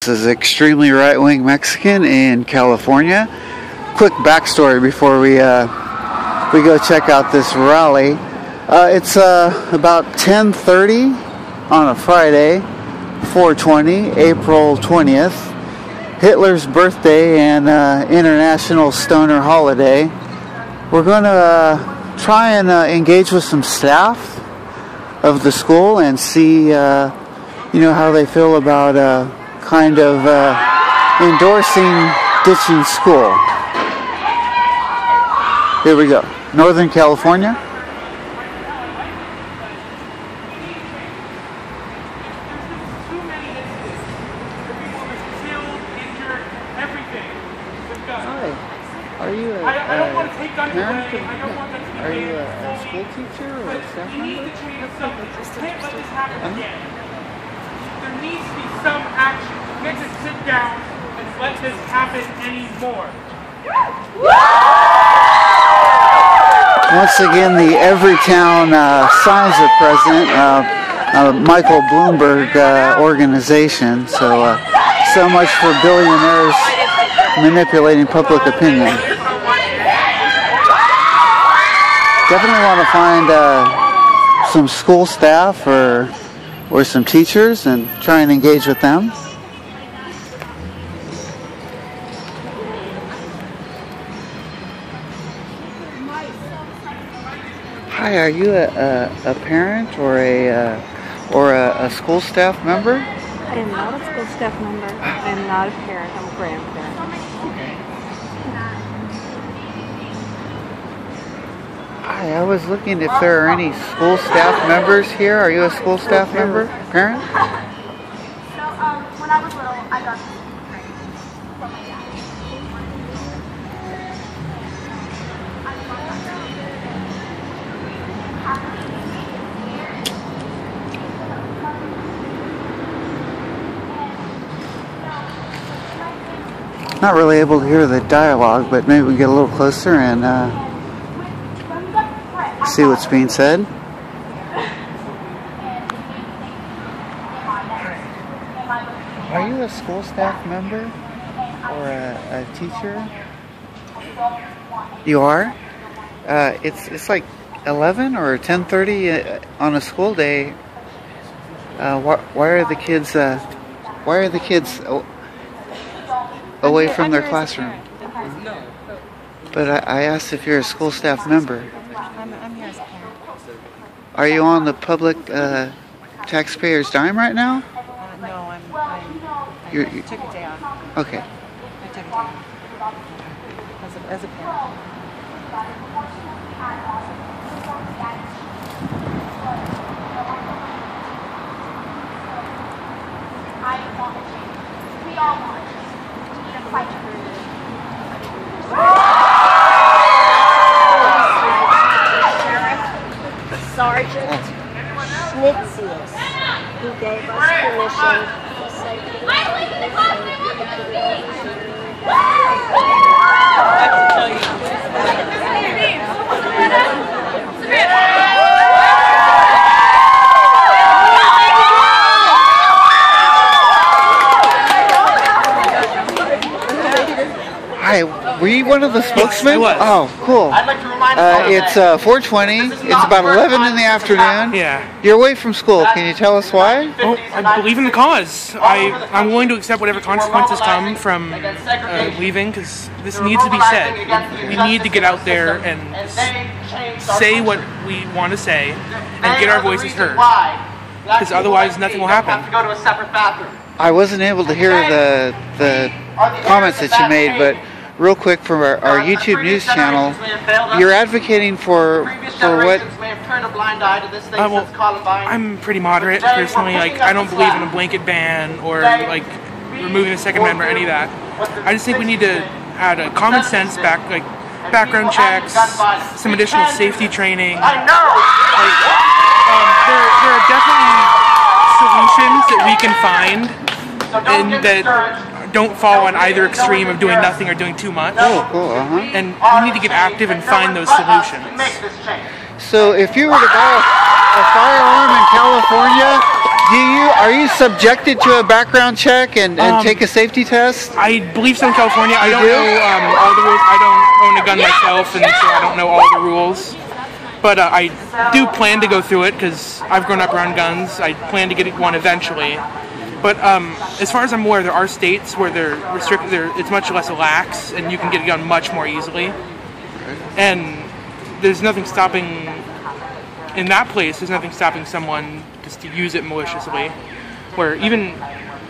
This is extremely right-wing Mexican in California. Quick backstory before we go check out this rally. It's about 10:30 on a Friday, 4/20, April 20th, Hitler's birthday and International Stoner Holiday. We're going to try and engage with some staff of the school and see, how they feel about kind of endorsing ditching school. Here we go. Northern California. Hi. Are you a parent? Are you a school teacher or a staff member? There needs to be some action. We can't just sit down and let this happen anymore. Once again, the Everytown signs are present. Michael Bloomberg organization. So much for billionaires manipulating public opinion. Definitely want to find some school staff or some teachers and try and engage with them. Hi, are you a parent or a school staff member? I am not a school staff member. I am not a parent. I'm a grandparent. Okay. Hi, I was looking if there are any school staff members here. Are you a school staff member? Parent? So, when I was little, I got this from my dad. Not really able to hear the dialogue, but maybe we can get a little closer and see what's being said. Are you a school staff member or a teacher? You are? It's like 11 or 10:30 on a school day. Why are the kids away from their classroom? But I asked if you're a school staff member. I'm here as a parent. Are you on the public taxpayer's dime right now? No, I took a day off. Okay. I took a day off as a parent. I want to change. We all want to change. We need to fight for it. Sergeant Schnitzius, who gave us permission to say I live in the classroom with the Hi, were you one of the spokesmen? Yes, I was. Oh, cool. I'd like to remind It's 4:20. It's about 11 in the afternoon. Yeah. You're away from school. Can you tell us why? Well, I believe in the cause. I'm willing to accept whatever consequences come from leaving, because this needs to be said. We need to get out there and say what we want to say and get our voices heard, because otherwise nothing will happen. I wasn't able to hear the comments that you made, but real quick from our YouTube news channel, you're advocating for what? Well, I'm pretty moderate personally. Like, I don't believe in a blanket ban or like removing the Second Amendment or any of that. I just think we need to add a common sense background checks, some additional safety training. Like, there are definitely solutions that we can find and that don't fall on either extreme of doing nothing or doing too much. Cool. And we need to get active and find those solutions. So if you were to buy a firearm in California, Are you subjected to a background check and take a safety test? I believe so in California. I don't do? know all the rules. I don't own a gun myself, and so I don't know all the rules. But I do plan to go through it because I've grown up around guns. I plan to get one eventually. But as far as I'm aware, there are states where they're restricted. It's much less lax, and you can get a gun much more easily. And there's nothing stopping. In that place, there's nothing stopping someone just to use it maliciously. Where even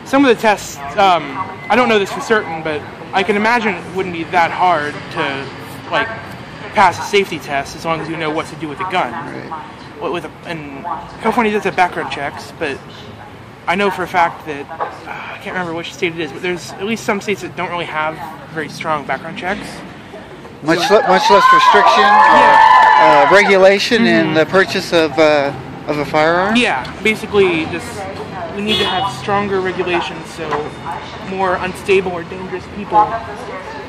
some of the tests, I don't know this for certain, but I can imagine it wouldn't be that hard to like pass a safety test as long as you know what to do with a gun. Right. And California does have background checks, but I know for a fact that I can't remember which state it is, but there's at least some states that don't really have very strong background checks. Much less restriction or regulation in the purchase of a firearm? Yeah, basically just we need to have stronger regulations so more unstable or dangerous people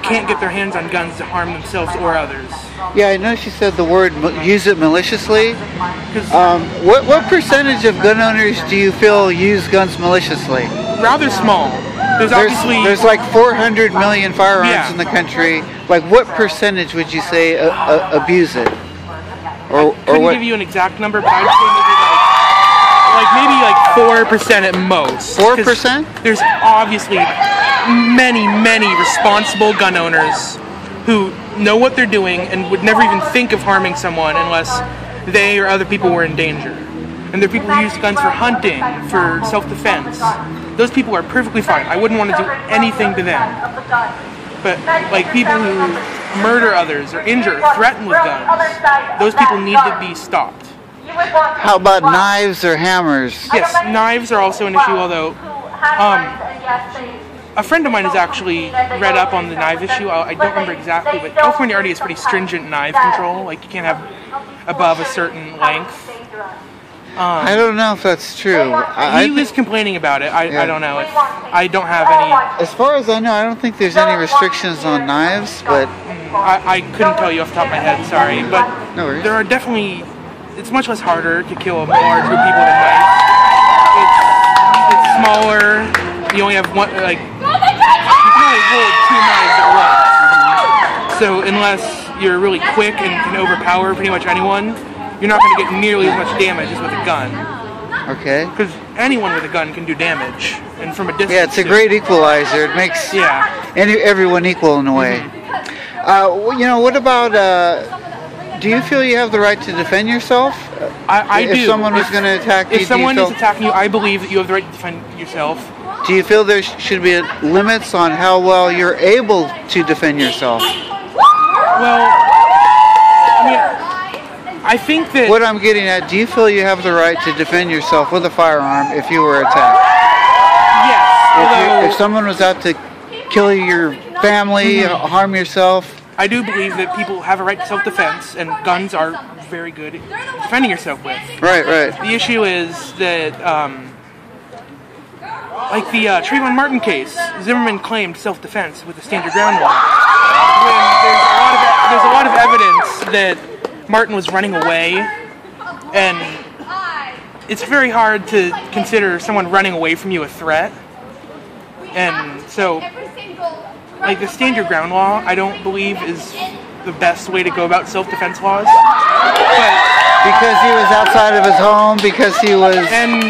can't get their hands on guns to harm themselves or others. Yeah, I know she said the word use it maliciously. What percentage of gun owners do you feel use guns maliciously? Rather small. There's like 400 million firearms in the country. Like, what percentage would you say abuse it? I couldn't give you an exact number, but I'd say maybe 4% at most. 4%? There's obviously many responsible gun owners who know what they're doing and would never even think of harming someone unless they or other people were in danger. And there are people who use guns for hunting, for self-defense. Those people are perfectly fine. I wouldn't want to do anything to them. But like people who murder others or injure or threaten with guns, those people need to be stopped. How about knives or hammers? Yes, knives are also an issue, although a friend of mine has actually read up on the knife issue. I don't remember exactly, but California already has pretty stringent knife control. Like you can't have above a certain length. I don't know if that's true. He was complaining about it. I don't know. I don't have any. As far as I know, I don't think there's any restrictions on knives, but I couldn't tell you off the top of my head. Sorry, but no worries. There are definitely. It's much less harder to kill a large group of people than knives. It's smaller. You only have one. Like you can only hold 2 knives at once. So unless you're really quick and can overpower pretty much anyone, you're not going to get nearly as much damage as with a gun. Okay. Because anyone with a gun can do damage, and from a distance. Yeah, it's a great equalizer. It makes everyone equal in a way. What about? Do you feel you have the right to defend yourself? I do. If someone was going to attack you, if someone is attacking you, I believe that you have the right to defend yourself. Do you feel there should be limits on how well you're able to defend yourself? Well, I think that... What I'm getting at, do you feel you have the right to defend yourself with a firearm if you were attacked? Yes. If someone was out to kill your family, harm yourself? I do believe that people have a right to self-defense, and guns are very good at defending yourself with. Right. The issue is that, like the Trayvon Martin case, Zimmerman claimed self-defense with the stand your ground law. When there's a lot of evidence that Martin was running away, and it's very hard to consider someone running away from you a threat. And so, like the stand your ground law, I don't believe is the best way to go about self-defense laws. But because he was outside of his home, because he was... And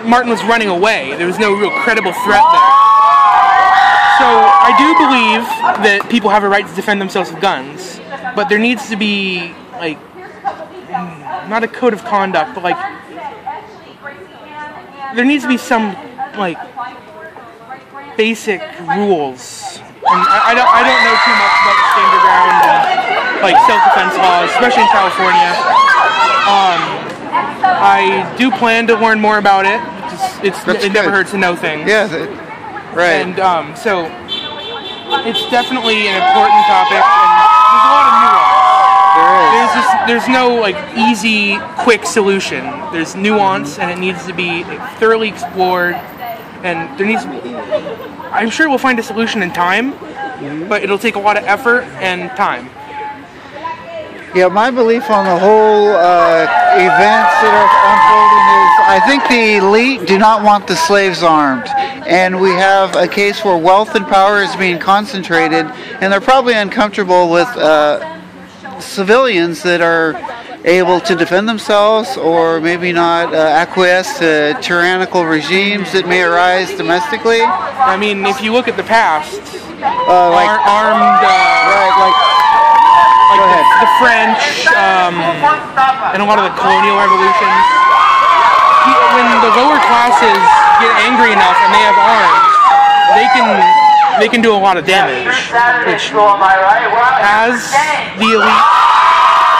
Martin was running away. There was no real credible threat there. So I do believe that people have a right to defend themselves with guns, but there needs to be, like, not a code of conduct, but, like, there needs to be some, like, basic rules. And I don't know too much about the stand your ground and, like, self-defense laws, especially in California. I do plan to learn more about it. It never hurts to know things. Yeah, right. And so it's definitely an important topic, and there's a lot of nuance. There's no like easy, quick solution. There's nuance, and it needs to be thoroughly explored. And there needs. I'm sure we'll find a solution in time, but it'll take a lot of effort and time. Yeah, my belief on the whole events that are unfolding is I think the elite do not want the slaves armed. And we have a case where wealth and power is being concentrated, and they're probably uncomfortable with civilians that are able to defend themselves or maybe not acquiesce to tyrannical regimes that may arise domestically. I mean, if you look at the past, Like armed, right, like like go ahead. the French, and a lot of the colonial revolutions, when the lower classes get angry enough and they have arms, they can do a lot of damage, which as the elite,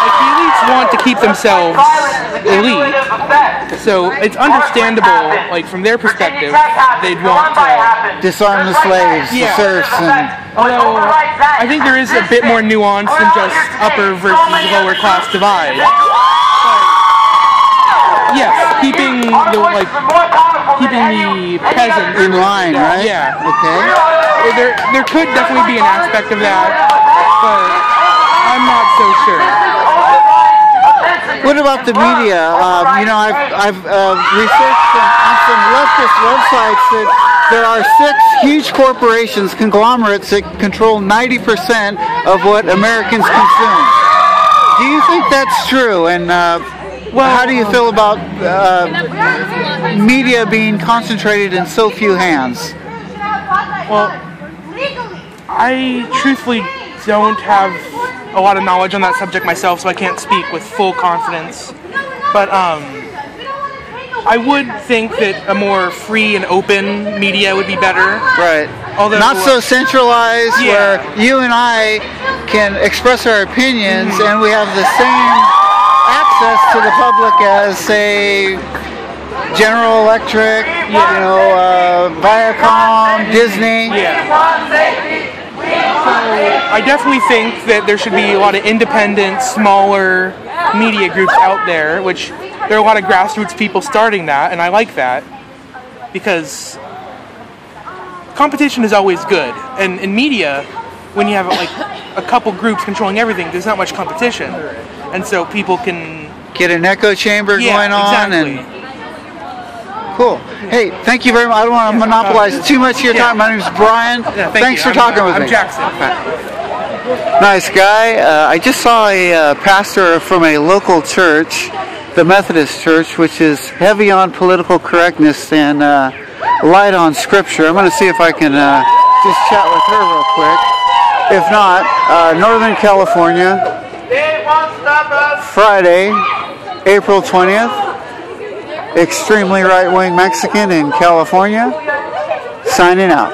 like the elites want to keep themselves elite, so it's understandable, like from their perspective, they'd want to Disarm the slaves, the Yeah. serfs, and although I think there is a bit more nuance than just upper versus lower class divide. Yes, keeping the peasants in line, right? Yeah. Okay. There could definitely be an aspect of that, but I'm not so sure. What about the media? I've researched on some leftist websites that there are 6 huge corporations, conglomerates that control 90% of what Americans consume. Do you think that's true? And how do you feel about media being concentrated in so few hands? Well, I truthfully don't have a lot of knowledge on that subject myself, so I can't speak with full confidence. But I would think that a more free and open media would be better. Right. Although, not so centralized Yeah. where you and I can express our opinions and we have the same access to the public as, say, General Electric, Viacom, Disney. I definitely think that there should be a lot of independent, smaller media groups out there, which there are a lot of grassroots people starting that, and I like that, because competition is always good. And in media, when you have like a couple groups controlling everything, there's not much competition, and so people can get an echo chamber going on. Exactly. And cool. Hey, thank you very much. I don't want to monopolize too much of your time. My name is Brian. Thanks for talking with me. I'm Jackson. Nice guy. I just saw a pastor from a local church, the Methodist Church, which is heavy on political correctness and light on scripture. I'm going to see if I can just chat with her real quick. If not, Northern California, Friday, April 20th. Extremely right-wing Mexican in California, signing out.